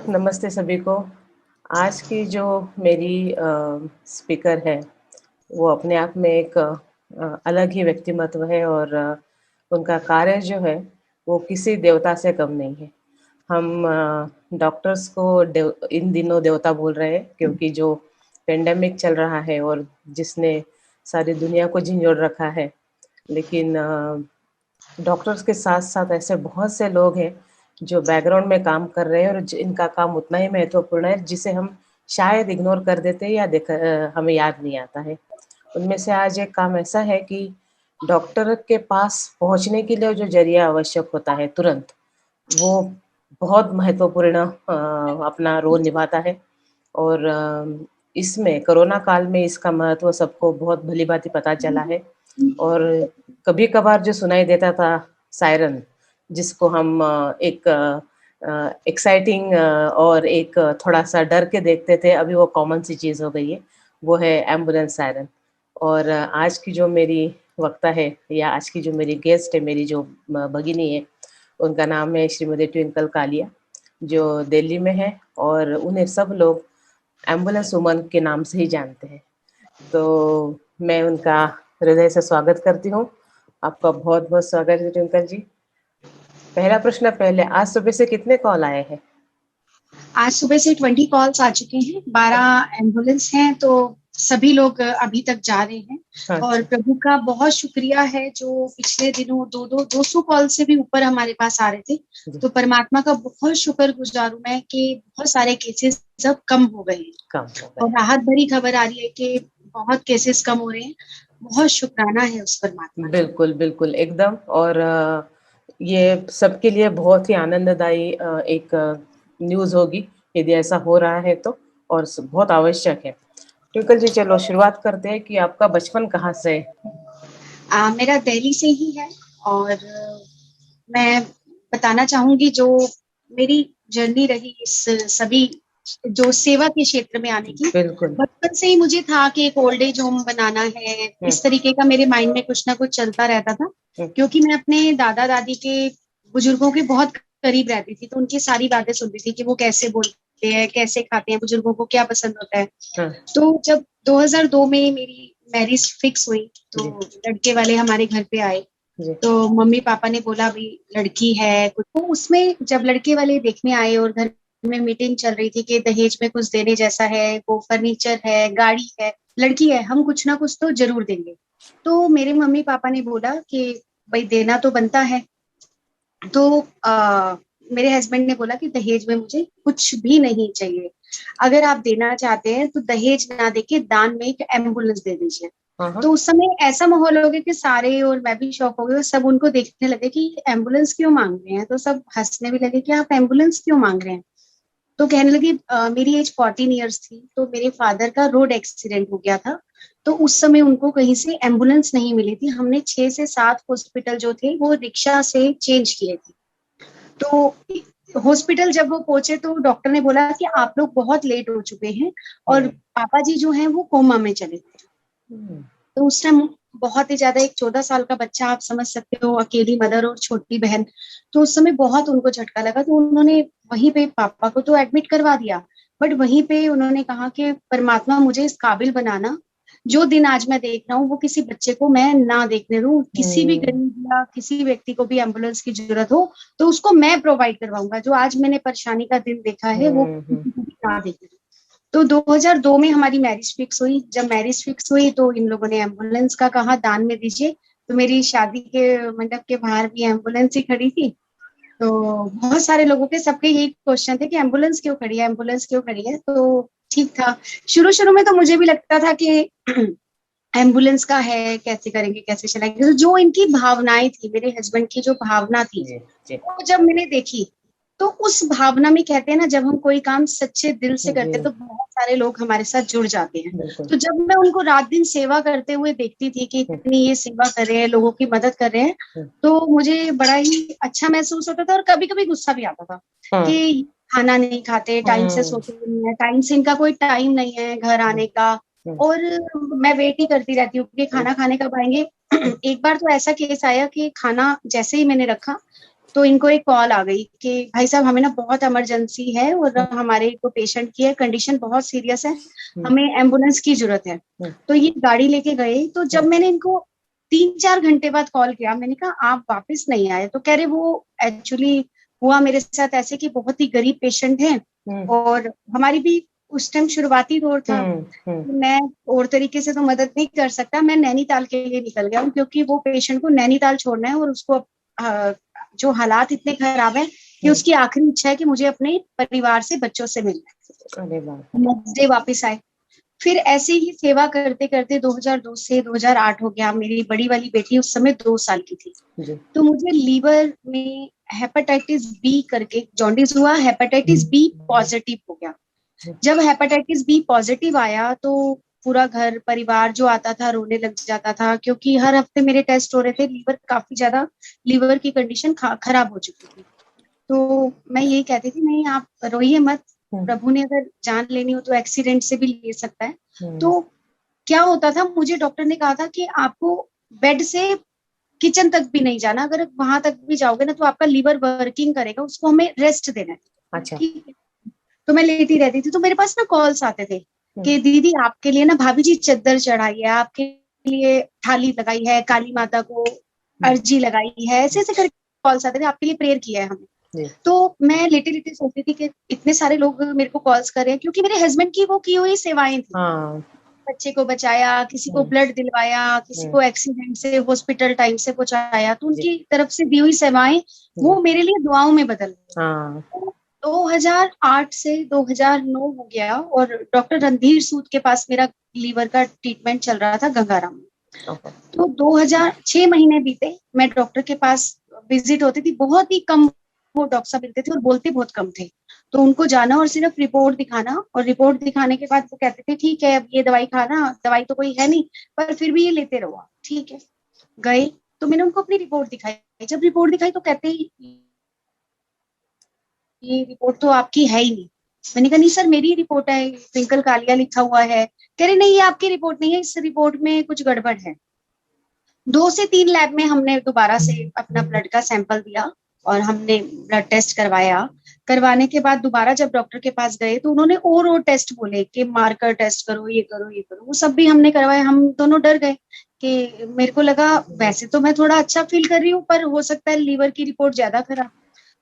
नमस्ते सभी को। आज की जो मेरी स्पीकर है, वो अपने आप में एक अलग ही व्यक्तिमत्व है और उनका कार्य जो है, वो किसी देवता से कम नहीं है। हम डॉक्टर्स को इन दिनों देवता बोल रहे हैं क्योंकि जो पेंडेमिक चल रहा है और जिसने सारी दुनिया को झंझोड़ रखा है। लेकिन डॉक्टर्स के साथ-साथ ऐसे बहुत से लोग हैं, जो बैकग्राउंड में काम कर रहे हैं और जिनका काम उतना ही महत्वपूर्ण है, जिसे हम शायद इग्नोर कर देते हैं या हमें याद नहीं आता है। उनमें से आज एक काम ऐसा है कि डॉक्टर के पास पहुँचने के लिए जो ज़रिया आवश्यक होता है तुरंत, वो बहुत महत्वपूर्ण अपना रोल निभाता है और इसमें कोरोना काल में इसका महत्व सबको बहुत भली-भाँति पता चला है और कभी-कभार जो सुनाई देता था सायरन, जिसको हम एक एक्साइटिंग और एक थोड़ा-सा डर के देखते थे, अभी वो कॉमन सी चीज़ हो गई है, वो है एम्बुलेंस सायरन। और आज की जो मेरी वक्ता है या आज की जो मेरी गेस्ट है, मेरी जो भगिनी है, उनका नाम है श्रीमती ट्विंकल कालिया, जो दिल्ली में है और उन्हें सब लोग एम्बुलेंस वुमन के नाम से ही जानते हैं। तो मैं उनका हृदय से स्वागत करती हूँ। आपका बहुत-बहुत स्वागत है ट्विंकल जी। पहला प्रश्न पहले, आज सुबह से कितने कॉल आए हैं? आज सुबह से 20 कॉल्स आ चुके हैं, 12 एम्बुलेंस हैं, तो सभी लोग अभी तक जा रहे हैं और अच्छा, प्रभु का बहुत शुक्रिया है जो पिछले दिनों 200 कॉल से भी ऊपर हमारे पास आ रहे थे। जी, तो परमात्मा का बहुत शुक्रगुजार हूँ मैं कि बहुत सारे केसेस अब कम हो गए हैं कम हो और गए। राहत भरी खबर आ रही है कि बहुत केसेस कम हो रहे हैं। बहुत शुक्राना है उस परमात्मा का। बिल्कुल, बिल्कुल, एकदम और ये सबके लिए बहुत ही आनंददायी एक न्यूज़ होगी, यदि ऐसा हो रहा है तो और बहुत आवश्यक है। ट्विंकल जी चलो शुरुआत करते हैं कि आपका बचपन कहाँ से है? मेरा दिल्ली से ही है और मैं बताना चाहूंगी जो मेरी जर्नी रही इस सभी जो सेवा के क्षेत्र में आने की। बिल्कुल। बचपन से ही मुझे था कि एक ओल्ड एज होम बनाना है, हुँ, इस तरीके का मेरे माइंड में कुछ ना कुछ चलता रहता था हुँ, क्योंकि मैं अपने दादा दादी के बुजुर्गों के बहुत करीब रहती थी, तो उनकी सारी बातें सुनती थी कि वो कैसे बोलते हैं, कैसे खाते हैं, बुजुर्गों को क्या पसंद होता है। हाँ, तो जब 2002 में मेरी मैरिज फिक्स हुई तो जी, लड़के वाले हमारे घर पे आए। जी, तो मम्मी पापा ने बोला भाई लड़की है कुछ, तो उसमें जब लड़के वाले देखने आए और घर में मीटिंग चल रही थी कि दहेज में कुछ देने जैसा है, वो फर्नीचर है, गाड़ी है, लड़की है, हम कुछ ना कुछ तो जरूर देंगे। तो मेरे मम्मी पापा ने बोला कि भाई देना तो बनता है। तो मेरे हस्बैंड ने बोला कि दहेज में मुझे कुछ भी नहीं चाहिए, अगर आप देना चाहते हैं तो दहेज ना देके दान में एक एम्बुलेंस दे दीजिए। हाँ, हाँ, तो उस समय ऐसा माहौल हो गया कि सारे और मैं भी शॉक हो गई और सब उनको देखने लगे कि एम्बुलेंस क्यों मांग रहे हैं, तो सब हंसने भी लगे कि आप एम्बुलेंस क्यों मांग रहे हैं। तो कहने लगी मेरी एज 14 ईयर्स थी, तो मेरे फादर का रोड एक्सीडेंट हो गया था। तो उस समय उनको कहीं से एम्बुलेंस नहीं मिली थी, हमने 6 से 7 हॉस्पिटल जो थे वो रिक्शा से चेंज किए थे। तो हॉस्पिटल जब वो पहुंचे तो डॉक्टर ने बोला कि आप लोग बहुत लेट हो चुके हैं और हुँ, पापा जी जो हैं वो कोमा में चले गए। हुँ, तो उस टाइम बहुत ही ज्यादा, एक 14 साल का बच्चा, आप समझ सकते हो, अकेली मदर और छोटी बहन, तो उस समय बहुत उनको झटका लगा। तो उन्होंने वहीं पे पापा को तो एडमिट करवा दिया, बट वहीं पे उन्होंने कहा कि परमात्मा मुझे इस काबिल बनाना, जो दिन आज मैं देख रहा हूँ वो किसी बच्चे को मैं ना देखने दूं, किसी भी हुँ, गरीब या किसी व्यक्ति को भी एम्बुलेंस की जरूरत हो तो उसको मैं प्रोवाइड करवाऊंगा, जो आज मैंने परेशानी का दिन देखा है वो हुँ, हुँ, किसी को भी ना देखने दूं। तो 2002 में हमारी मैरिज फिक्स हुई। जब मैरिज फिक्स हुई तो इन लोगों ने एम्बुलेंस का कहा दान में दीजिए, तो मेरी शादी के मंडप के बाहर भी एम्बुलेंस ही खड़ी थी। तो बहुत सारे लोगों के सबके यही क्वेश्चन थे कि एम्बुलेंस क्यों खड़ी है, एम्बुलेंस क्यों खड़ी है। तो ठीक था, शुरू शुरू में तो मुझे भी लगता था कि एम्बुलेंस का है, कैसे करेंगे, कैसे चलाएंगे। तो जो इनकी भावनाएं थी, मेरे हस्बैंड की जो भावना थी, जी, जी, वो जब मैंने देखी तो उस भावना में, कहते हैं ना जब हम कोई काम सच्चे दिल से जी, करते हैं तो बहुत सारे लोग हमारे साथ जुड़ जाते हैं। बिल्कुल। तो जब मैं उनको रात दिन सेवा करते हुए देखती थी कि हुँ, इतनी ये सेवा कर रहे हैं, लोगों की मदद कर रहे हैं, हुँ, तो मुझे बड़ा ही अच्छा महसूस होता था और कभी कभी गुस्सा भी आता था हाँ, कि खाना नहीं खाते, टाइम से हुँ, सोते नहीं है, टाइम से इनका कोई टाइम नहीं है घर हुँ, आने का। हुँ, और मैं वेट ही करती रहती हूँ कि हुँ, खाना खाने कब आएंगे। हुँ, एक बार तो ऐसा केस आया कि खाना जैसे ही मैंने रखा, तो इनको एक कॉल आ गई कि भाई साहब हमें ना बहुत इमरजेंसी है और हमारे को पेशेंट की है, कंडीशन बहुत सीरियस है, हमें एम्बुलेंस की जरूरत है। तो ये गाड़ी लेके गए। तो जब मैंने इनको 3-4 घंटे बाद कॉल किया, मैंने कहा आप वापस नहीं आए, तो कह रहे वो एक्चुअली हुआ मेरे साथ ऐसे कि बहुत ही गरीब पेशेंट है और हमारी भी उस टाइम शुरुआती दौर था, मैं और तरीके से तो मदद नहीं कर सकता, मैं नैनीताल के लिए निकल गया हूँ क्योंकि वो पेशेंट को नैनीताल छोड़ना है और उसको जो हालात इतने खराब है कि उसकी आखिरी इच्छा है कि मुझे अपने परिवार से, बच्चों से मिलना है। नेक्स्ट डे वापस आए। फिर ऐसे ही सेवा करते करते 2002 से 2008 हो गया। मेरी बड़ी वाली बेटी उस समय 2 साल की थी। तो मुझे लीवर में हेपेटाइटिस बी करके जॉन्डिस हुआ, हेपेटाइटिस बी पॉजिटिव हो गया। जब हेपेटाइटिस बी पॉजिटिव आया तो पूरा घर परिवार जो आता था रोने लग जाता था, क्योंकि हर हफ्ते मेरे टेस्ट हो रहे थे, लीवर काफी ज्यादा, लीवर की कंडीशन खराब हो चुकी थी। तो मैं यही कहती थी नहीं आप रोइए मत, प्रभु ने अगर जान लेनी हो तो एक्सीडेंट से भी ले सकता है। तो क्या होता था, मुझे डॉक्टर ने कहा था कि आपको बेड से किचन तक भी नहीं जाना, अगर वहां तक भी जाओगे ना तो आपका लीवर वर्किंग करेगा, उसको हमें रेस्ट देना है। अच्छा। ठीक है। तो मैं लेटी रहती थी। तो मेरे पास ना कॉल्स आते थे कि दीदी आपके लिए ना भाभी जी चद्दर चढ़ाई है, आपके लिए थाली लगाई है, काली माता को अर्जी लगाई है, ऐसे ऐसे करके कॉल्स आते थे, आपके लिए प्रेयर किया है हमने। तो मैं लेटे लेटे सोचती थी कि इतने सारे लोग मेरे को कॉल्स कर रहे हैं, क्योंकि मेरे हस्बैंड की वो की हुई सेवाएं थी। बच्चे को बचाया, किसी को ब्लड दिलवाया, किसी को एक्सीडेंट से हॉस्पिटल टाइम से पहुंचाया, तो उनकी तरफ से दी हुई सेवाएं वो मेरे लिए दुआओं में बदल गई। 2008 से 2009 हो गया और डॉक्टर रणधीर सूद के पास मेरा लीवर का ट्रीटमेंट चल रहा था गंगाराम में। तो 2006 महीने बीते, मैं डॉक्टर के पास विजिट होती थी, बहुत ही कम वो डॉक्टर साहब मिलते थे और बोलते बहुत कम थे। तो उनको जाना और सिर्फ रिपोर्ट दिखाना, और रिपोर्ट दिखाने के बाद वो कहते थे ठीक है अब ये दवाई खाना, दवाई तो कोई है नहीं पर फिर भी ये लेते रहो। ठीक है, गए तो मैंने उनको अपनी रिपोर्ट दिखाई। जब रिपोर्ट दिखाई तो कहते ही ये रिपोर्ट तो आपकी है ही नहीं। मैंने कहा नहीं सर मेरी रिपोर्ट है, ट्विंकल कालिया लिखा हुआ है। कह रहे नहीं ये आपकी रिपोर्ट नहीं है, इस रिपोर्ट में कुछ गड़बड़ है। 2 से 3 लैब में हमने दोबारा से अपना ब्लड का सैंपल दिया और हमने ब्लड टेस्ट करवाया। करवाने के बाद दोबारा जब डॉक्टर के पास गए तो उन्होंने और टेस्ट बोले कि मार्कर टेस्ट करो, ये करो ये करो, वो सब भी हमने करवाए। हम दोनों डर गए कि मेरे को लगा वैसे तो मैं थोड़ा अच्छा फील कर रही हूँ पर हो सकता है लीवर की रिपोर्ट ज्यादा खराब।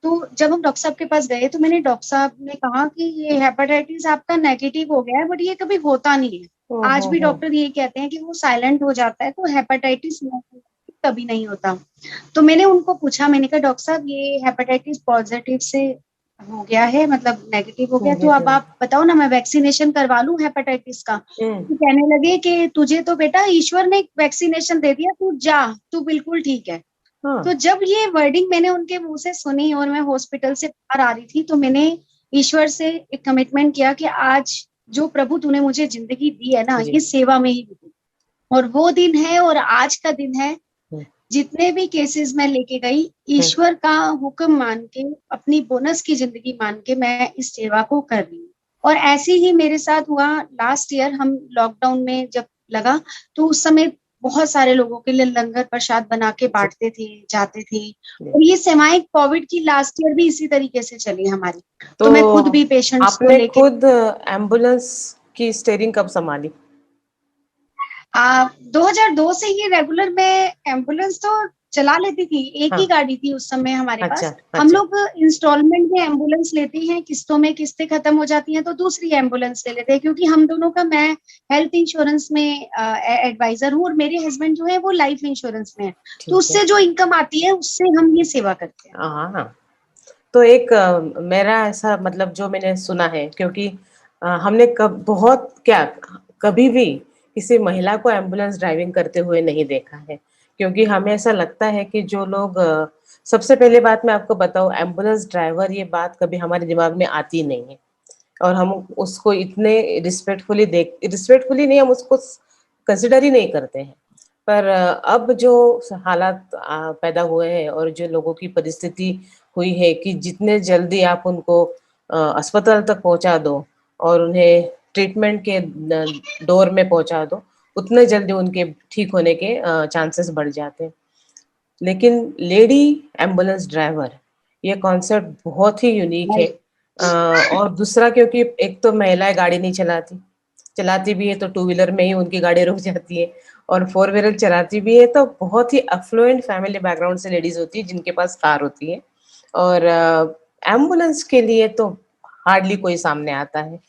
तो जब हम डॉक्टर साहब के पास गए तो मैंने डॉक्टर साहब ने कहा कि ये हेपेटाइटिस आपका नेगेटिव हो गया है बट ये कभी होता नहीं है। आज भी डॉक्टर ये कहते हैं कि वो साइलेंट हो जाता है, तो हेपेटाइटिस कभी नहीं होता। तो मैंने उनको पूछा, मैंने कहा डॉक्टर साहब ये हेपेटाइटिस पॉजिटिव से हो गया है, मतलब नेगेटिव हो गया, तो अब आप बताओ ना मैं वैक्सीनेशन करवा लूं हेपेटाइटिस का। तो कहने लगे कि तुझे तो बेटा ईश्वर ने वैक्सीनेशन दे दिया, तू जा, तू बिल्कुल ठीक है। तो जब ये वर्डिंग मैंने उनके मुंह से सुनी और मैं हॉस्पिटल से बाहर आ रही थी तो मैंने ईश्वर से एक कमिटमेंट किया कि आज जो प्रभु तूने मुझे जिंदगी दी है ना, ये सेवा में ही दी। और वो दिन है और आज का दिन है, जितने भी केसेस मैं लेके गई ईश्वर का हुक्म मान के, अपनी बोनस की जिंदगी मान के मैं इस सेवा को कर रही हूँ। और ऐसे ही मेरे साथ हुआ लास्ट ईयर, हम लॉकडाउन में जब लगा तो उस समय बहुत सारे लोगों के लिए लंगर प्रसाद बना के बांटते थे, जाते थे। और ये सेवाएं कोविड की लास्ट ईयर भी इसी तरीके से चली हमारी। तो मैं खुद भी पेशेंट्स को लेके। खुद एम्बुलेंस की स्टीयरिंग कब संभाली? 2002 से ही रेगुलर में एम्बुलेंस तो चला लेती थी। एक ही गाड़ी थी उस समय हमारे पास। हम लोग इंस्टॉलमेंट में एम्बुलेंस लेते हैं, किस्तों में किस्तें खत्म हो जाती हैं तो दूसरी एम्बुलेंस ले लेते हैं, क्योंकि हम दोनों का, मैं हेल्थ इंश्योरेंस में एडवाइजर हूँ और मेरे हस्बैंड जो है वो लाइफ इंश्योरेंस में है। तो उससे जो इनकम आती है उससे हम ये सेवा करते हैं। हाँ, तो एक मेरा ऐसा मतलब जो मैंने सुना है, क्योंकि हमने बहुत क्या कभी भी किसी महिला को एम्बुलेंस ड्राइविंग करते हुए नहीं देखा है, क्योंकि हमें ऐसा लगता है कि जो लोग सबसे पहले बात मैं आपको बताऊं, एम्बुलेंस ड्राइवर ये बात कभी हमारे दिमाग में आती नहीं है और हम उसको इतने रिस्पेक्टफुली नहीं, हम उसको कंसिडर ही नहीं करते हैं। पर अब जो हालात पैदा हुए हैं और जो लोगों की परिस्थिति हुई है कि जितने जल्दी आप उनको अस्पताल तक पहुंचा दो और उन्हें ट्रीटमेंट के डोर में पहुंचा दो, उतने जल्दी उनके ठीक होने के चांसेस बढ़ जाते हैं। लेकिन लेडी एम्बुलेंस ड्राइवर, ये कॉन्सेप्ट बहुत ही यूनिक है। और दूसरा, क्योंकि एक तो महिलाएं गाड़ी नहीं चलाती, चलाती भी है तो टू व्हीलर में ही उनकी गाड़ी रुक जाती है, और फोर व्हीलर चलाती भी है तो बहुत ही अफ्लुएंट फैमिली बैकग्राउंड से लेडीज होती है जिनके पास कार होती है, और एम्बुलेंस के लिए तो हार्डली कोई सामने आता है।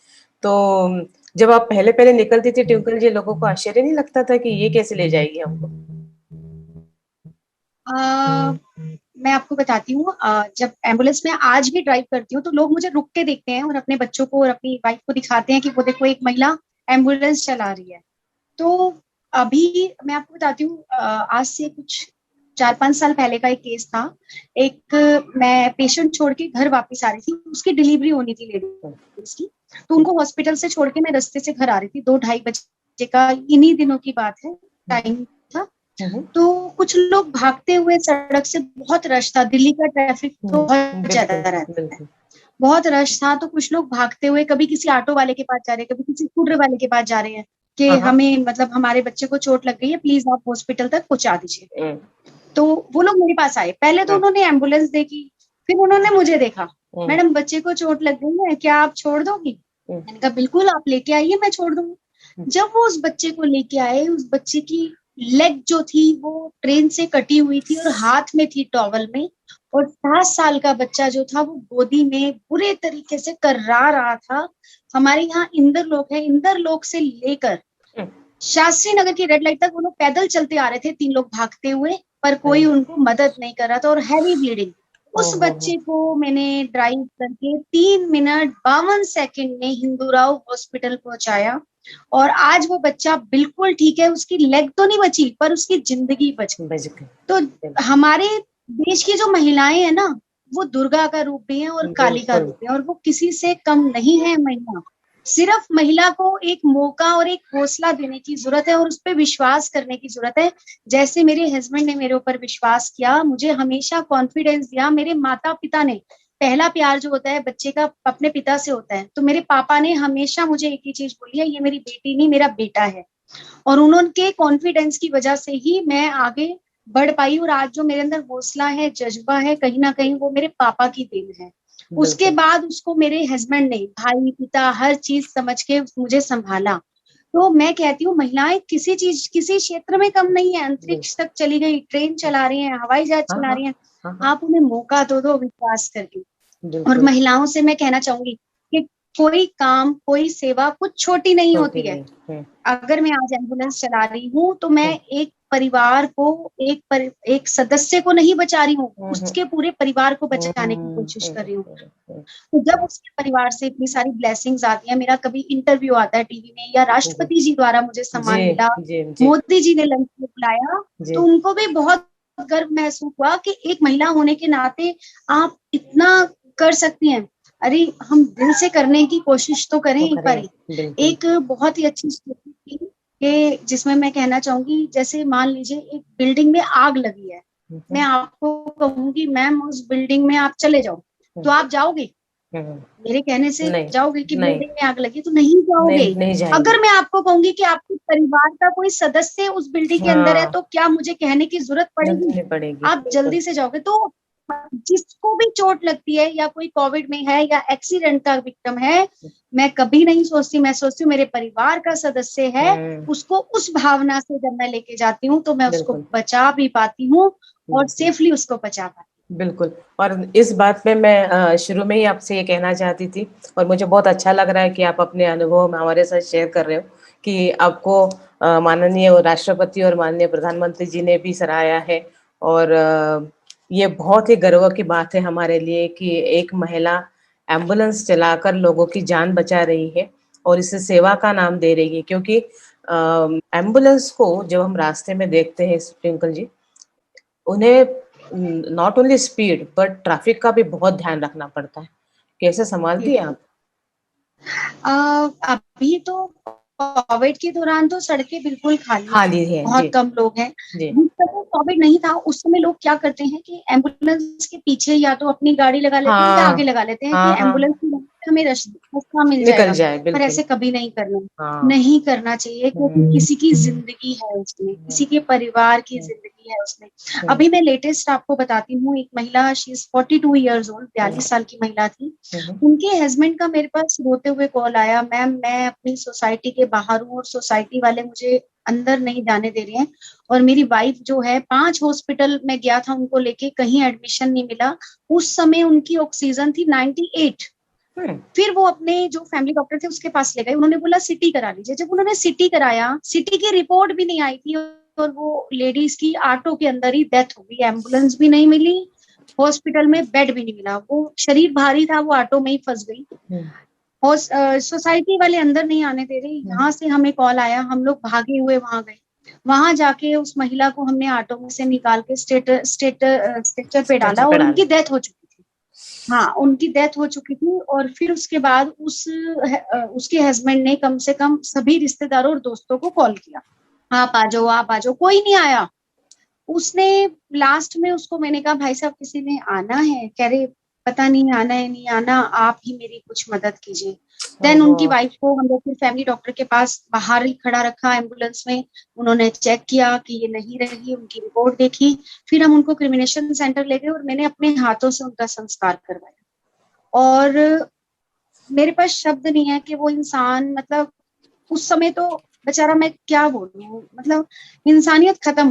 तो जब आप पहले पहले निकलती थी ट्विंकल जी, लोगों को आश्चर्य नहीं लगता था कि ये कैसे ले जाएगी हमको? मैं आपको बताती हूँ, जब एम्बुलेंस में आज भी ड्राइव करती हूँ तो लोग मुझे रुक के देखते हैं और अपने बच्चों को और अपनी वाइफ को दिखाते हैं कि वो देखो एक महिला एम्बुलेंस चला रही है। तो अभी मैं आपको बताती हूँ, आज से कुछ 4-5 साल पहले का एक केस था। एक मैं पेशेंट छोड़ के घर वापस आ रही थी, उसकी डिलीवरी होनी थी लेडीज की, तो उनको हॉस्पिटल से छोड़ के मैं रास्ते से घर आ रही थी, 2-2:30 बजे का इन्हीं दिनों की बात है, टाइम था। तो कुछ लोग भागते हुए, सड़क से बहुत रश था, दिल्ली का ट्रैफिक तो बहुत ज्यादा बिल्कुल रहता है, बिल्कुल। बहुत रश था, तो कुछ लोग भागते हुए कभी किसी ऑटो वाले के पास जा रहे हैं, कभी किसी स्कूटर वाले के पास जा रहे हैं कि हाँ हाँ। हमें मतलब हमारे बच्चे को चोट लग गई है, प्लीज आप हॉस्पिटल तक पहुंचा दीजिए। तो वो लोग मेरे पास आए, पहले तो उन्होंने एम्बुलेंस देखी, फिर उन्होंने मुझे देखा, मैडम बच्चे को चोट लग गई है, क्या आप छोड़ दोगी? मैंने कहा बिल्कुल, आप लेके आइए, मैं छोड़ दूंगी। जब वो उस बच्चे को लेके आए, उस बच्चे की लेग जो थी वो ट्रेन से कटी हुई थी और हाथ में थी टॉवल में, और 7 साल का बच्चा जो था वो गोदी में बुरे तरीके से कर्रा रहा था। हमारे यहाँ इंदर लोक है, इंदर लोक से लेकर शास्त्री नगर की रेड लाइट तक वो लोग पैदल चलते आ रहे थे, 3 लोग भागते हुए, पर कोई उनको मदद नहीं कर रहा था, और हैवी ब्लीडिंग। उस बच्चे को मैंने ड्राइव करके 3 मिनट 52 सेकंड में हिंदूराव हॉस्पिटल पहुंचाया, और आज वो बच्चा बिल्कुल ठीक है, उसकी लेग तो नहीं बची पर उसकी जिंदगी बच गई। तो हमारे देश की जो महिलाएं हैं ना, वो दुर्गा का रूप भी है और काली का रूप है, और वो किसी से कम नहीं है महिला। सिर्फ महिला को एक मौका और एक हौसला देने की जरूरत है, और उस पर विश्वास करने की जरूरत है। जैसे मेरे हस्बैंड ने मेरे ऊपर विश्वास किया, मुझे हमेशा कॉन्फिडेंस दिया, मेरे माता पिता ने, पहला प्यार जो होता है बच्चे का अपने पिता से होता है, तो मेरे पापा ने हमेशा मुझे एक ही चीज बोली है, ये मेरी बेटी नहीं मेरा बेटा है। और उन्होंने कॉन्फिडेंस की वजह से ही मैं आगे बढ़ पाई, और आज जो मेरे अंदर हौसला है, जज्बा है, कहीं ना कहीं वो मेरे पापा की देन है। उसके बाद उसको मेरे हस्बैंड ने भाई पिता हर चीज समझ के मुझे संभाला। तो मैं कहती हूँ महिलाएं किसी चीज किसी क्षेत्र में कम नहीं है, अंतरिक्ष तक चली गई, ट्रेन चला रही हैं, हवाई जहाज चला रही हैं, आप उन्हें मौका दो विश्वास करके। और महिलाओं से मैं कहना चाहूंगी कि कोई काम, कोई सेवा कुछ छोटी नहीं होती है। अगर मैं आज एम्बुलेंस चला रही हूँ तो मैं एक परिवार को, एक सदस्य को नहीं बचा रही हूँ, उसके पूरे परिवार को बचाने की कोशिश कर रही हूँ। तो जब उसके परिवार से इतनी सारी ब्लेसिंग्स आती है, मेरा कभी इंटरव्यू आता है टीवी में, या राष्ट्रपति जी द्वारा मुझे सम्मान मिला, मोदी जी ने लंच में बुलाया, तो उनको भी बहुत गर्व महसूस हुआ कि एक महिला होने के नाते आप इतना कर सकती हैं। अरे हम दिल से करने की कोशिश तो करें एक बार। एक बहुत ही अच्छी स्टोरी थी कि जिसमें मैं कहना चाहूंगी, जैसे मान लीजिए एक बिल्डिंग में आग लगी है, मैं आपको कहूंगी मैम उस बिल्डिंग में आप चले जाओ, तो आप जाओगे? मेरे कहने से जाओगे कि बिल्डिंग में आग लगी तो नहीं जाओगे। अगर मैं आपको कहूंगी कि आपके परिवार का कोई सदस्य उस बिल्डिंग के अंदर है, तो क्या मुझे कहने की जरूरत पड़ेगी? आप जल्दी से जाओगे। तो जिसको भी चोट लगती है, या कोई कोविड में है या एक्सीडेंट का विक्टिम है, मैं कभी नहीं सोचती, मैं सोचती हूँ मेरे परिवार का सदस्य है, उसको उस भावना से जब मैं लेके जाती हूँ तो मैं उसको बचा भी पाती हूँ और सेफली उसको बचा पाती हूँ। बिल्कुल। और इस बात में मैं शुरू में ही आपसे ये कहना चाहती थी, और मुझे बहुत अच्छा लग रहा है कि आप अपने अनुभव हमारे साथ शेयर कर रहे हो कि आपको माननीय राष्ट्रपति और माननीय प्रधानमंत्री जी ने भी सराहाया है, और ये बहुत ही गर्व की बात है हमारे लिए कि एक महिला एम्बुलेंस चलाकर लोगों की जान बचा रही है और इसे सेवा का नाम दे रही है। क्योंकि एम्बुलेंस को जब हम रास्ते में देखते हैं ट्विंकल जी, उन्हें not only speed but traffic का भी बहुत ध्यान रखना पड़ता है। कैसे संभालती है आप? अभी तो कोविड के दौरान तो सड़कें बिल्कुल खाली है, बहुत कम लोग हैं। जिस समय कोविड नहीं था उस समय लोग क्या करते हैं कि एम्बुलेंस के पीछे या तो अपनी गाड़ी लगा लेते हैं या आगे लगा लेते हैं कि एम्बुलेंस हमें रास्ता मिल जाएगा, पर ऐसे कभी नहीं करना चाहिए, क्योंकि किसी की जिंदगी है उसमें, किसी के परिवार की जिंदगी दी है उसने। अभी मैं लेटेस्ट आपको बताती हूँ, एक महिला, शी इज 42 ईयर्स ओल्ड, 42 साल की महिला थी। उनके हस्बैंड का मेरे पास रोते हुए कॉल आया, मैम मैं अपनी सोसाइटी के बाहर हूँ और सोसाइटी वाले मुझे अंदर नहीं जाने दे रहे हैं, और मेरी वाइफ जो है 5 हॉस्पिटल में गया था उनको लेके, कहीं एडमिशन नहीं मिला। उस समय उनकी ऑक्सीजन थी 98। फिर वो अपने जो फैमिली डॉक्टर थे उसके पास ले गए, उन्होंने बोला सिटी करा लीजिए। जब उन्होंने सिटी कराया, सिटी की रिपोर्ट भी नहीं आई थी, और वो लेडीज की ऑटो के अंदर ही डेथ हो गई। एम्बुलेंस भी नहीं मिली, हॉस्पिटल में बेड भी नहीं मिला, वो शरीर भारी था, वो ऑटो में ही फंस गई। और सोसाइटी वाले अंदर नहीं आने दे रहे। यहाँ से हमें कॉल आया, हम लोग भागे हुए वहां गए। वहां जाके उस महिला को हमने ऑटो में से निकाल के स्ट्रेचर पे डाला, और उनकी डेथ हो चुकी थी। हाँ, उनकी डेथ हो चुकी थी। और फिर उसके बाद उसके हस्बैंड ने कम से कम सभी रिश्तेदारों और दोस्तों को कॉल किया, आप आ जाओ, आप आ जाओ, कोई नहीं आया। उसने लास्ट में उसको मैंने कहा, भाई साहब किसी ने आना है? कह रहे पता नहीं आना है नहीं आना, आप ही मेरी कुछ मदद कीजिए। देन उनकी वाइफ को हम लोग फिर फैमिली डॉक्टर के पास बाहर ही खड़ा रखा एम्बुलेंस में। उन्होंने चेक किया कि ये नहीं रही, उनकी रिपोर्ट देखी। फिर हम उनको क्रिमिनेशन सेंटर ले गए और मैंने अपने हाथों से उनका संस्कार करवाया। और मेरे पास शब्द नहीं है कि वो इंसान, मतलब उस समय तो बेचारा, मैं क्या बोलूं, मतलब इंसानियत खत्म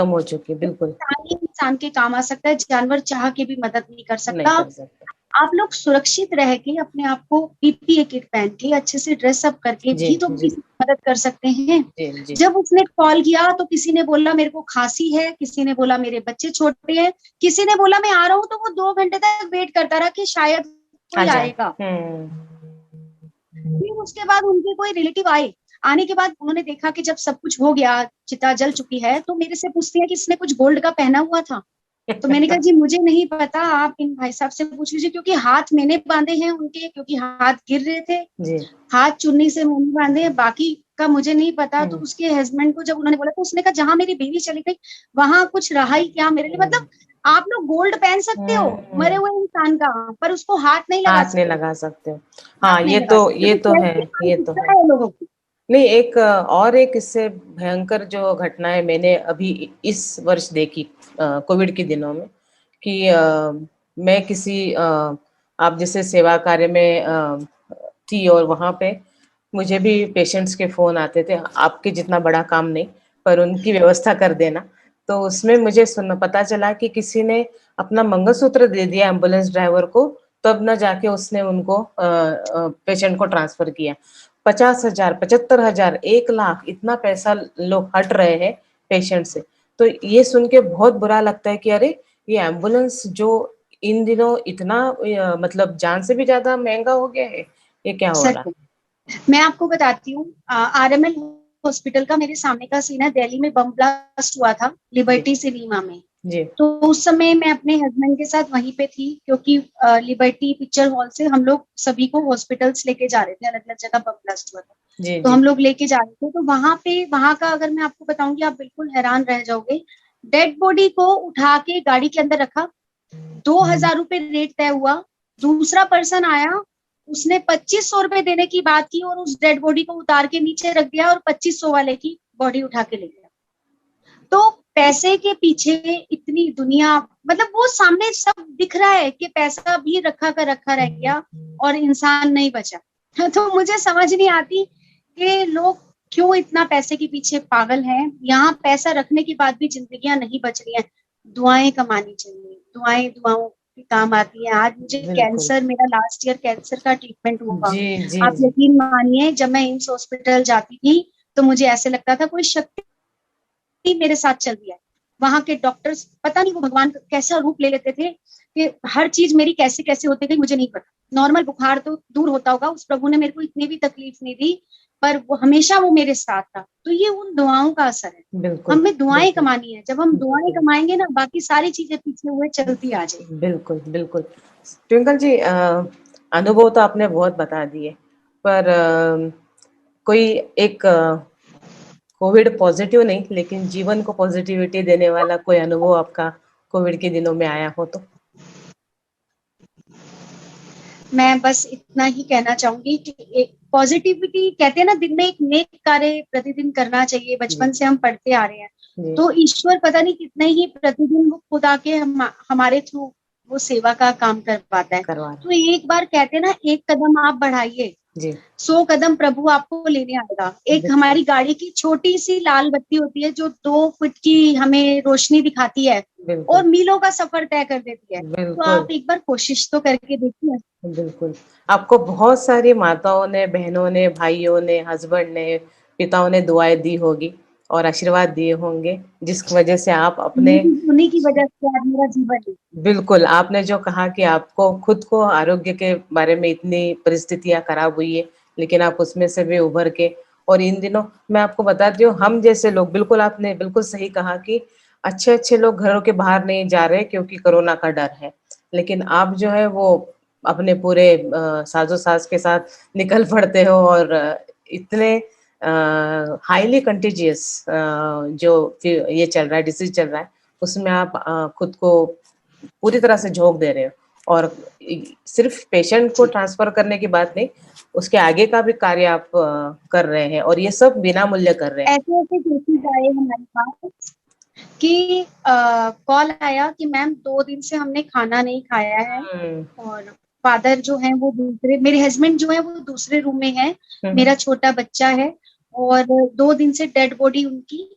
हो चुकी, बिल्कुल। इंसान के काम आ सकता है, जानवर चाह के भी मदद नहीं कर सकता। नहीं कर सकता। आप लोग सुरक्षित रह के अपने आप को पीपीई किट पहन के अच्छे से ड्रेसअप करके भी तो किसी की मदद कर सकते हैं। जब उसने कॉल किया तो किसी ने बोला मेरे को खांसी है, किसी ने बोला मेरे बच्चे छोटे हैं, किसी ने बोला मैं आ रहा हूँ, तो वो 2 घंटे तक वेट करता रहा कि शायद कोई आएगा। फिर उसके बाद उनके कोई रिलेटिव आए, आने के बाद उन्होंने देखा कि जब सब कुछ हो गया, चिता जल चुकी है, तो मेरे से पूछती है कि इसने कुछ गोल्ड का पहना हुआ था? तो मैंने कहा जी मुझे नहीं पता, आप इन भाई साहब से पूछ लीजिए, क्योंकि हाथ मैंने बांधे हैं उनके, क्योंकि हाथ गिर रहे थे। हाथ चुन्नी से मैंने बांधे हैं, बाकी का मुझे नहीं पता। तो उसके हस्बैंड को जब उन्होंने बोला, तो उसने कहा जहां मेरी बीवी चली गई वहां कुछ रहा ही क्या मेरे लिए। मतलब आप लोग गोल्ड पहन सकते हो मरे हुए इंसान का, पर उसको हाथ नहीं लगा सकते हो। हाँ, ये तो है, ये तो है लोगों की। नहीं, एक और एक इससे भयंकर जो घटना है मैंने अभी इस वर्ष देखी कोविड के दिनों में, कि मैं किसी आप जैसे सेवा कार्य में थी, और वहाँ पे मुझे भी पेशेंट्स के फोन आते थे, आपके जितना बड़ा काम नहीं पर उनकी व्यवस्था कर देना। तो उसमें मुझे पता चला कि किसी ने अपना मंगलसूत्र दे दिया एम्बुलेंस ड्राइवर को, तब न जाके उसने उनको पेशेंट को ट्रांसफर किया। 50,000, 75,000, 1,00,000 इतना पैसा लोग हट रहे हैं पेशेंट से। तो ये सुन के बहुत बुरा लगता है कि अरे ये एम्बुलेंस जो इन दिनों इतना मतलब जान से भी ज्यादा महंगा हो गया है, ये क्या हो रहा है? मैं आपको बताती हूँ, आरएमएल हॉस्पिटल का मेरे सामने का सीन है। दिल्ली में बम ब्लास्ट हुआ था लिबर्टी सिनेमा में। तो उस समय मैं अपने हस्बैंड के साथ वहीं पे थी, क्योंकि लिबर्टी पिक्चर हॉल से हम लोग सभी को हॉस्पिटल्स लेके जा रहे थे, अलग अलग जगह बम ब्लास्ट हुआ था। तो हम लोग लेके जा रहे थे। तो वहां का अगर मैं आपको बताऊंगी आप बिल्कुल हैरान रह जाओगे। डेड बॉडी को उठा के गाड़ी के अंदर रखा, 2,000 रुपए रेट तय हुआ। दूसरा पर्सन आया, उसने 2,500 रुपए देने की बात की, और उस डेड बॉडी को उतार के नीचे रख दिया और 2,500 वाले की बॉडी उठा के ले गया। तो पैसे के पीछे इतनी दुनिया, मतलब वो सामने सब दिख रहा है कि पैसा भी रखा रह गया और इंसान नहीं बचा। तो मुझे समझ नहीं आती कि लोग क्यों इतना पैसे के पीछे पागल हैं। यहाँ पैसा रखने के बाद भी जिंदगियां नहीं बच रही हैं। दुआएं कमानी चाहिए, दुआओं की काम आती है। आज मुझे कैंसर, मेरा लास्ट ईयर कैंसर का ट्रीटमेंट हुआ। आप यकीन मानिए, जब मैं एम्स हॉस्पिटल जाती थी तो मुझे ऐसे लगता था कोई शक्ति मेरे साथ चल रही है। वहां के डॉक्टर्स पता नहीं वो भगवान कैसा रूप ले लेते थे कि हर चीज मेरी कैसे कैसे होती गई मुझे नहीं पता। नॉर्मल बुखार तो दूर होता होगा, उस प्रभु ने मेरे को इतनी भी तकलीफ नहीं दी, पर वो हमेशा वो मेरे साथ था। तो ये उन दुआओं का असर है। हमें दुआएं कमानी है। जब हम दुआएं कमाएंगे ना, बाकी सारी चीजें पीछे हुए चलती आ जाएगी। बिल्कुल बिल्कुल। ट्विंकल जी, अनुभव तो आपने बहुत बता दिए, पर कोई एक कोविड पॉजिटिव नहीं लेकिन जीवन को पॉजिटिविटी देने वाला कोई अनुभव आपका कोविड के दिनों में आया हो तो? मैं बस इतना ही कहना चाहूंगी कि एक पॉजिटिविटी, कहते हैं ना दिन में एक नेक कार्य प्रतिदिन करना चाहिए। बचपन से हम पढ़ते आ रहे हैं, जी, तो ईश्वर पता नहीं कितने ही प्रतिदिन वो खुद आके हमारे थ्रू वो सेवा का काम कर पाता है। करवा तो एक बार कहते हैं ना, एक कदम आप बढ़ाइए, जी, 100 कदम प्रभु आपको लेने आएगा। एक बिल्कुल, हमारी गाड़ी की छोटी सी लाल बत्ती होती है जो 2 फुट की हमें रोशनी दिखाती है बिल्कुल, और मीलों का सफर तय कर देती है। तो बिल्कुल, आप एक बार कोशिश तो करके देखिए। बिल्कुल। आपको बहुत सारी माताओं ने, बहनों ने, भाइयों ने, हस्बैंड ने, पिताओं ने दुआएँ दी होगी और आशीर्वाद दिए होंगे, जिस वजह से आप अपने उन्हीं की वजह से आज मेरा जीवन है। बिल्कुल, आपने जो कहा कि आपको खुद को आरोग्य के बारे में इतनी परिस्थितियाँ खराब हुई है, लेकिन आप उसमें से भी उभर के और इन दिनों मैं आपको बताती हूँ, हम जैसे लोग बिल्कुल आपने बिल्कुल सही कहा कि अच्छे-अच्छे लोग घरों के बाहर नहीं जा रहे क्योंकि कोरोना का डर है। लेकिन आप जो है वो अपने पूरे साज़ो-साज़ के साथ निकल पड़ते हो और इतने हाइली कंटेजियस जो फि ये चल रहा है, डिसीज़ चल रहा है, उसमें आप खुद को पूरी तरह से झोंक दे रहे हो और सिर्फ पेशेंट को ट्रांसफर करने की बात नहीं, उसके आगे का भी कार्य आप कर रहे हैं और ये सब बिना मूल्य कर रहे हैं। ऐसे ऐसे केसेस आए हमारे पास कि कॉल आया कि मैम 2 दिन से हमने खाना नहीं खाया है हुँ, और फादर जो है वो दूसरे, मेरे हस्बैंड जो है वो दूसरे रूम में है, हुँ, मेरा छोटा बच्चा है और 2 दिन से डेड बॉडी उनकी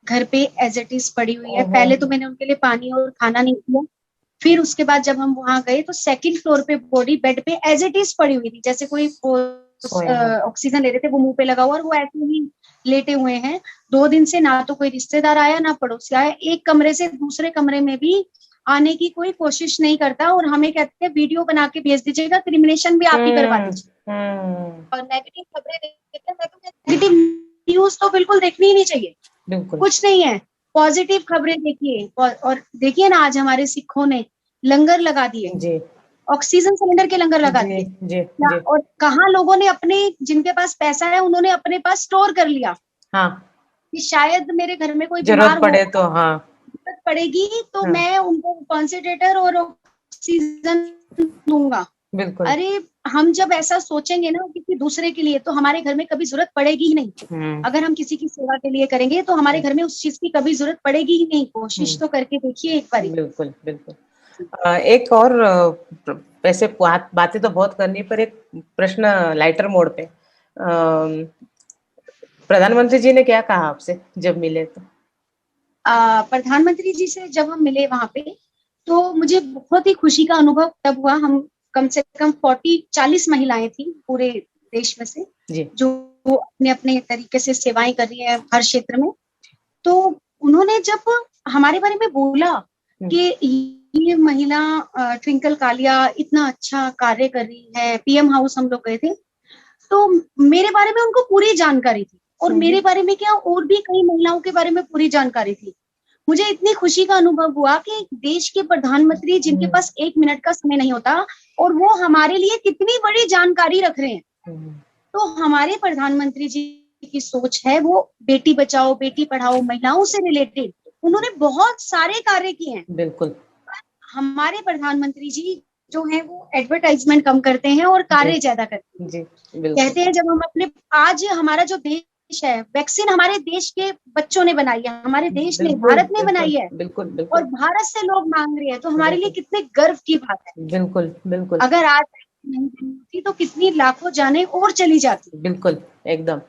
घर पे एज इट इज पड़ी हुई है। ओहो! पहले तो मैंने उनके लिए पानी और खाना नहीं दिया, फिर उसके बाद जब हम वहां गए तो सेकंड फ्लोर पे बॉडी बेड पे एज इट इज पड़ी हुई थी, जैसे कोई सोए हैं। ऑक्सीजन ले रहे थे वो मुंह पे लगा हुआ और वो ऐसे ही लेटे हुए हैं। 2 दिन से ना तो कोई रिश्तेदार आया ना पड़ोसी आया, एक कमरे से दूसरे कमरे में भी आने की कोई कोशिश नहीं करता और हमें कहते हैं वीडियो बना के भेज दीजिएगा, क्रिमिनेशन भी आप ही करवा हुँ, दीजिए। हुँ, और नेगेटिव खबरें देखते हैं, मैं तो नेगेटिव न्यूज तो बिल्कुल देखनी ही नहीं चाहिए, बिल्कुल। कुछ नहीं है। पॉजिटिव खबरें देखिए और देखिए ना, आज हमारे सिखों ने लंगर लगा दिए, जी, ऑक्सीजन सिलेंडर के लंगर लगा जी, दिए। जी, क्या जी। और कहाँ लोगों ने अपने, जिनके पास पैसा है उन्होंने अपने पास स्टोर कर लिया हाँ, कि शायद मेरे घर में कोई ज़रूरत बीमार हो, पड़े तो हाँ, जरूरत पड़ेगी तो हाँ, मैं उनको कॉन्सेंट्रेटर और ऑक्सीजन दूंगा। बिल्कुल। अरे, हम जब ऐसा सोचेंगे ना किसी दूसरे के लिए तो हमारे घर में कभी जरूरत पड़ेगी ही नहीं। हुँ, अगर हम किसी की सेवा के लिए करेंगे तो हमारे हुँ, घर में उस चीज की कभी जरूरत पड़ेगी ही नहीं। कोशिश हुँ, तो करके देखिए एक बारी। बिल्कुल, बिल्कुल। एक और वैसे बातें तो बहुत करनी पर एक प्रश्न लाइटर मोड पे प्रधानमंत्री जी ने क्या कहा आपसे जब मिले तो? प्रधानमंत्री जी से जब हम मिले वहां पे तो मुझे बहुत ही खुशी का अनुभव तब हुआ। हम कम से कम 40-40 महिलाएं थी पूरे देश में से, जी। जो अपने अपने तरीके से सेवाएं कर रही है हर क्षेत्र में। तो उन्होंने जब हमारे बारे में बोला हुँ, कि ये महिला ट्विंकल कालिया इतना अच्छा कार्य कर रही है, पीएम हाउस हम लोग गए थे, तो मेरे बारे में उनको पूरी जानकारी थी और हुँ, मेरे हुँ, बारे में क्या और भी कई महिलाओं के बारे में पूरी जानकारी थी। मुझे इतनी खुशी का अनुभव हुआ कि देश के प्रधानमंत्री जिनके हुँ, पास 1 मिनट का समय नहीं होता और वो हमारे लिए कितनी बड़ी जानकारी रख रहे हैं। हुँ, तो हमारे प्रधानमंत्री जी की सोच है वो बेटी बचाओ बेटी पढ़ाओ, महिलाओं से रिलेटेड उन्होंने बहुत सारे कार्य किए हैं। बिल्कुल। हमारे प्रधानमंत्री जी जो है वो एडवर्टाइजमेंट कम करते हैं और जी, कार्य ज्यादा करते हैं। जी, बिल्कुल। कहते हैं जब हम अपने, आज हमारा जो देश है, वैक्सीन हमारे देश के बच्चों ने बनाई है, हमारे देश ने, बिल्कुल, भारत ने बिल्कुल, बनाई है बिल्कुल, और बिल्कुल, भारत से लोग मांग रहे हैं, तो हमारे लिए बिल्कुल, कितने गर्व की बात है। बिल्कुल, बिल्कुल, अगर आज नहीं बनी होती तो कितनी लाखों जाने और चली जाती। बिल्कुल, एकदम,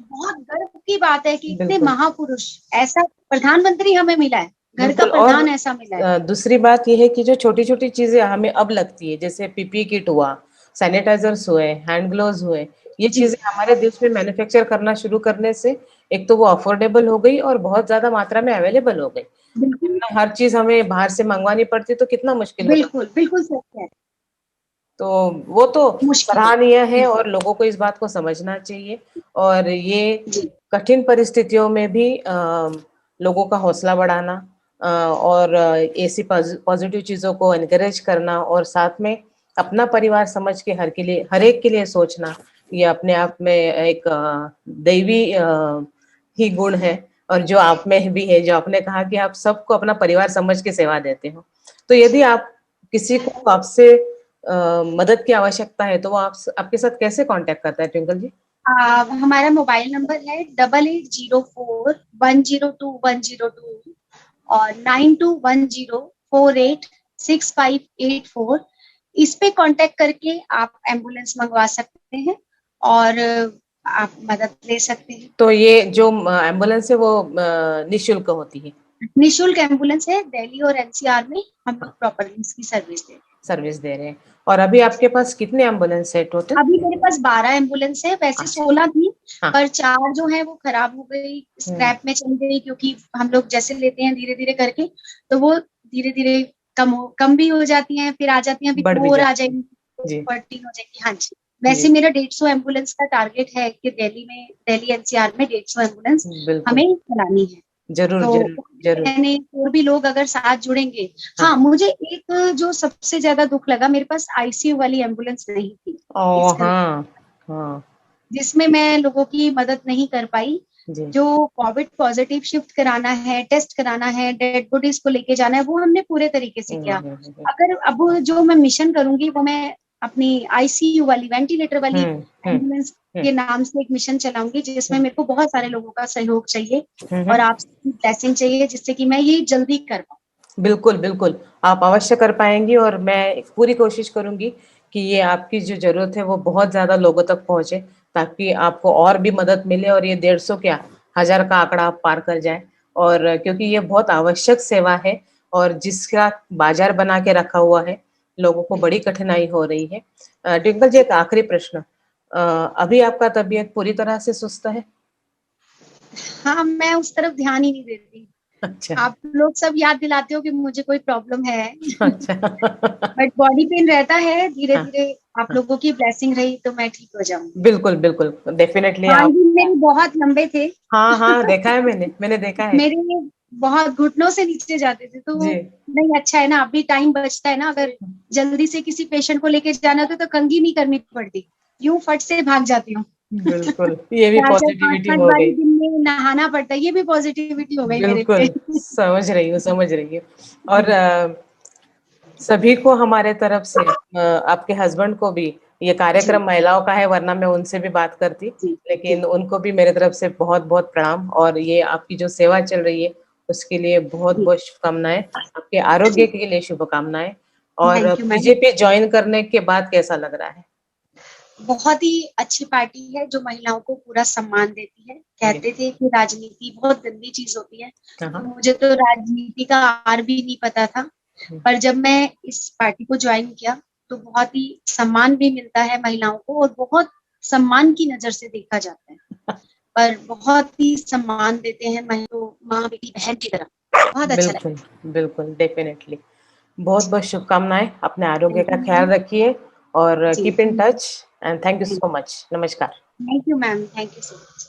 बहुत गर्व की बात है कि इतने बिल्कुल, महापुरुष, ऐसा प्रधानमंत्री हमें मिला है, घर का बिल्कुल और प्रधान ऐसा मिला है। दूसरी बात ये है कि जो छोटी-छोटी चीज़ें हमें अब लगती है, जैसे पीपीई किट हुआ, सैनिटाइज़र्स हुए, हैंड ग्लोव्स हुए, ये जी चीज़ें हमारे देश में मैन्युफैक्चर करना शुरू करने से एक तो वो अफोर्डेबल हो गई और बहुत ज़्यादा मात्रा में अवेलेबल हो गई। बिल्कुल, वरना हर चीज़ हमें बाहर से मँगवानी पड़ती तो कितना मुश्किल होता। बिल्कुल बिल्कुल सच है। तो वो तो मुश्किल है सराहनीय है और बिल्कुल। लोगों को इस बात को समझना चाहिए और ये जी कठिन परिस्थितियों में भी लोगों का हौसला बढ़ाना और ऐसी पॉजिटिव चीज़ों को एनकरेज करना और साथ में अपना परिवार समझ के हर एक के लिए सोचना, ये अपने आप में एक दैवी ही गुण है और जो आप में भी है, जो आपने कहा कि आप सबको अपना परिवार समझ के सेवा देते हो। तो यदि आप किसी को आपसे मदद की आवश्यकता है, तो वो आपके साथ कैसे कॉन्टैक्ट करता है ट्विंकल जी? हमारा मोबाइल नंबर है 8804102102 और 9210486584। इस पे कांटेक्ट करके आप एम्बुलेंस मंगवा सकते हैं और आप मदद ले सकते हैं। तो ये जो एम्बुलेंस है वो निःशुल्क होती है? निःशुल्क एम्बुलेंस है। दिल्ली और एनसीआर में हम लोग प्रॉपरली इसकी सर्विस दे रहे हैं। और अभी आपके पास कितने एम्बुलेंस है टोटल? अभी मेरे पास 12 एम्बुलेंस है, वैसे अच्छा। 16 थी, हाँ। पर 4 जो है वो खराब हो गई, स्क्रैप में चली गई, क्योंकि हम लोग जैसे लेते हैं धीरे धीरे करके, तो वो धीरे धीरे कम भी हो जाती हैं, फिर आ जाती हैं, अभी बढ़ भी 4 आ जाती जाएंगी, जी 14 हो जाएंगी। हाँ जी, जी। वैसे मेरा 150 एम्बुलेंस का टारगेट है कि दिल्ली एनसीआर में 150 एम्बुलेंस बिल्कुल। हमें चलानी है। जरूर तो जरूर जरूर। मैंने और भी लोग अगर साथ जुड़ेंगे। हाँ। हाँ, मुझे एक जो सबसे ज्यादा दुख लगा, मेरे पास आईसीयू वाली एम्बुलेंस नहीं थी ओ इस हाँ हाँ। जिसमें मैं लोगों की मदद नहीं कर पाई। जी। जो कोविड पॉजिटिव शिफ्ट कराना है, टेस्ट कराना है, डेड बॉडीज को लेके जाना है, वो हमने पूरे तरीके से किया। हम्म अगर अब जो मैं मिशन करूंगी वो मैं अपनी आईसीयू वाली, वेंटिलेटर वाली हम्म हम्म एम्बुलेंस हम्म के नाम से एक मिशन चलाऊंगी, जिसमें मेरे को बहुत सारे लोगों का सहयोग चाहिए और हम्म। आपकी ब्लेसिंग चाहिए, जिससे कि मैं ये जल्दी कर पाऊँ। बिल्कुल, बिल्कुल। आप अवश्य कर पाएँगी और मैं पूरी कोशिश करूँगी कि ये आपकी जो ज़रूरत है वो बहुत ज़्यादा लोगों तक पहुँचे, ताकि आपको और भी मदद मिले और ये 150 क्या 1000 का आंकड़ा आप पार कर जाएँ। और क्योंकि ये बहुत आवश्यक सेवा है और जिसका बाज़ार बना के रखा हुआ है, लोगों को बड़ी कठिनाई हो रही है। डिंपल जी, एक आखिरी प्रश्न। अभी आपका तबीयत पूरी तरह से सुस्त है? हाँ, मैं उस तरफ ध्यान ही नहीं देती। अच्छा, आप लोग सब याद दिलाते हो कि मुझे कोई प्रॉब्लम है। अच्छा। बट बॉडी पेन रहता है, धीरे हाँ, धीरे आप हाँ। लोगों की ब्लेसिंग रही तो मैं ठीक हो जाऊंगी। बिल्कुल, बिल्कुल। डेफ़िनेटली कान आप भी मेरे बहुत लंबे थे। हाँ, हाँ, देखा है मैंने देखा है। मेरे बहुत घुटनों से नीचे जाते थे, तो जी। नहीं, अच्छा है ना, अभी टाइम बचता है ना, अगर जल्दी से किसी पेशेंट को लेके जाना होता तो कंघी नहीं करनी पड़ती, यूं फट से भाग जाती हूँ। बिल्कुल, ये भी 4-4 पॉज़िटिविटी 5-5 हो बारी गई। दिन में नहाना पड़ता है, ये भी पॉजिटिविटी हो गई मेरे पे। बिल्कुल, समझ रही हूँ और सभी को हमारे तरफ से आपके हस्बैंड को भी ये जी कार्यक्रम महिलाओं का है वरना मैं उनसे भी बात करती, जी जी लेकिन उनको भी मेरे तरफ से बहुत-बहुत प्रणाम और ये आपकी जो सेवा चल रही है, उसके लिए जी बहुत-बहुत शुभकामनाएँ, आपके आरोग्य के लिए शुभकामनाएँ और thank you ma'am. BJP join करने के बाद कैसा लग रहा है? बहुत ही अच्छी पार्टी है जो महिलाओं को पूरा सम्मान देती है। जी। कहते थे कि राजनीति बहुत गंदी चीज होती है, हाँ, तो हाँ। मुझे तो राजनीति का आर भी नहीं पता था। हुँ, पर जब मैं इस पार्टी को ज्वाइन किया तो बहुत ही सम्मान भी मिलता है महिलाओं को, और बहुत सम्मान की नजर से देखा जाता है, पर बहुत ही सम्मान देते हैं महिलाओं, माँ बेटी बहन की तरह। बहुत अच्छा बिल्कुल, लगता बिल्कुल, डेफ़िनेटली। बहुत-बहुत शुभकामनाएँ, अपने है। आरोग्य थैंक का यू ख़्याल मैम। रखिए और जी keep in touch and thank you so much. नमस्कार। Thank you ma'am, thank you so much.